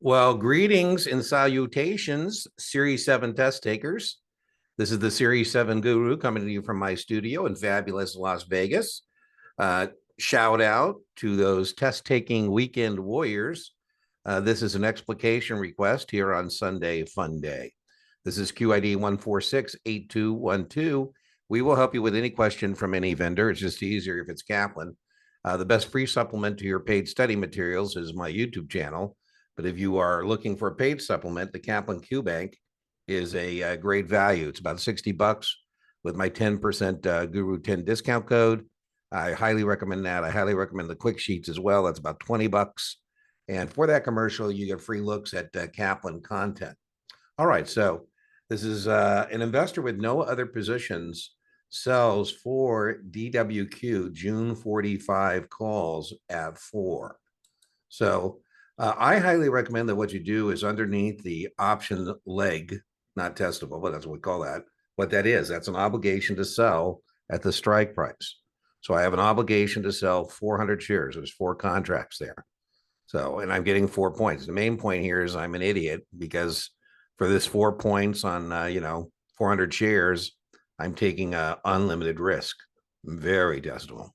Well, greetings and salutations, Series 7 test takers. This is the Series 7 guru coming to you from my studio in fabulous Las Vegas. Uh, Shout out to those test taking weekend warriors. This is an explication request here on Sunday Fun Day. This is QID 1468212. We will help you with any question from any vendor. It's just easier if it's Kaplan. The best free supplement to your paid study materials is my YouTube channel. But if you are looking for a paid supplement, the Kaplan Q Bank is a great value. It's about $60 with my 10% Guru 10 discount code. I highly recommend that. I highly recommend the quick sheets as well. That's about $20. And for that commercial, you get free looks at Kaplan content. All right. So this is an investor with no other positions sells for DWQ June 45 calls at 4. So I highly recommend that what you do is underneath the option leg, not testable, but that's what we call that. What that is, that's an obligation to sell at the strike price. So I have an obligation to sell 400 shares. There's 4 contracts there. So, and I'm getting 4 points. The main point here is I'm an idiot because for this 4 points on, 400 shares, I'm taking unlimited risk. Very testable.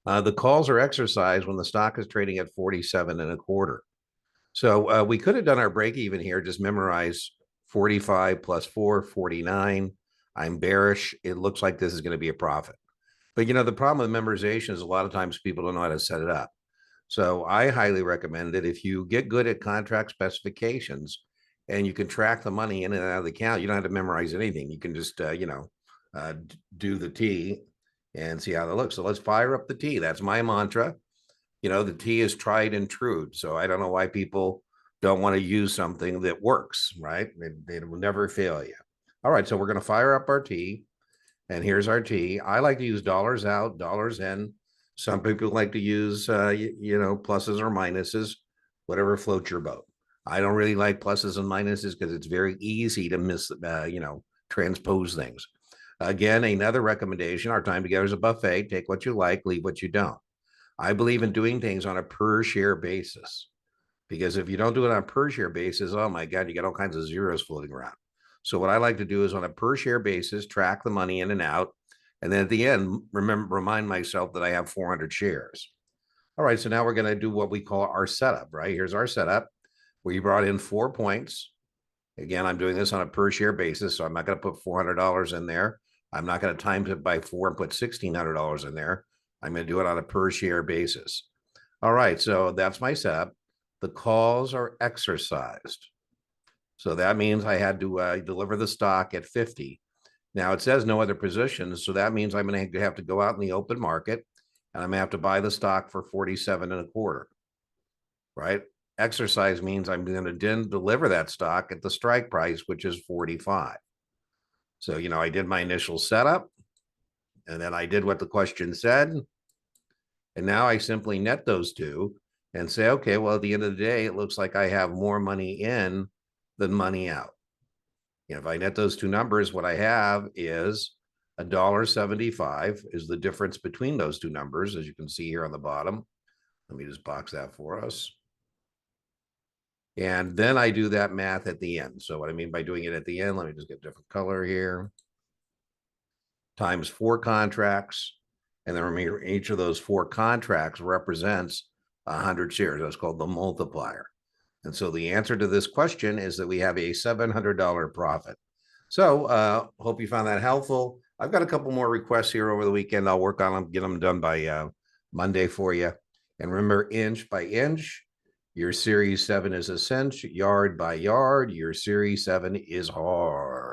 The calls are exercised when the stock is trading at 47 and a quarter. So we could have done our break even here, just memorize 45 plus 4, 49. I'm bearish. It looks like this is going to be a profit. But, the problem with memorization is a lot of times people don't know how to set it up. So I highly recommend that if you get good at contract specifications and you can track the money in and out of the account, you don't have to memorize anything. You can just, do the T and see how that looks. So let's fire up the T. That's my mantra. The T is tried and true. So I don't know why people don't want to use something that works, right? They will never fail you. All right, so we're going to fire up our T. And here's our T. I like to use dollars out, dollars in. Some people like to use, pluses or minuses, whatever floats your boat. I don't really like pluses and minuses because it's very easy to transpose things. Again, another recommendation, our time together is a buffet. Take what you like, leave what you don't. I believe in doing things on a per share basis because if you don't do it on a per share basis, oh my God, you got all kinds of zeros floating around. So what I like to do is on a per share basis, track the money in and out. And then at the end, remind myself that I have 400 shares. All right, so now we're going to do what we call our setup, right? Here's our setup. We brought in 4 points. Again, I'm doing this on a per share basis, so I'm not going to put $400 in there. I'm not going to times it by 4 and put $1,600 in there. I'm going to do it on a per share basis. All right, so that's my setup. The calls are exercised. So that means I had to deliver the stock at 50. Now it says no other positions. So that means I'm going to have to go out in the open market and I'm going to have to buy the stock for 47 and a quarter, right? Exercise means I'm going to then deliver that stock at the strike price, which is 45. So, I did my initial setup and then I did what the question said. And now I simply net those two and say, okay, well, at the end of the day, it looks like I have more money in than money out. If I net those two numbers, what I have is $1.75 is the difference between those two numbers, as you can see here on the bottom. Let me just box that for us. And then I do that math at the end. So what I mean by doing it at the end, let me just get a different color here. Times 4 contracts. And then remember, each of those 4 contracts represents 100 shares. That's called the multiplier. And so the answer to this question is that we have a $700 profit. So hope you found that helpful. I've got a couple more requests here over the weekend. I'll work on them, get them done by Monday for you. And remember, inch by inch, your Series 7 is a cinch, yard by yard, your Series 7 is hard.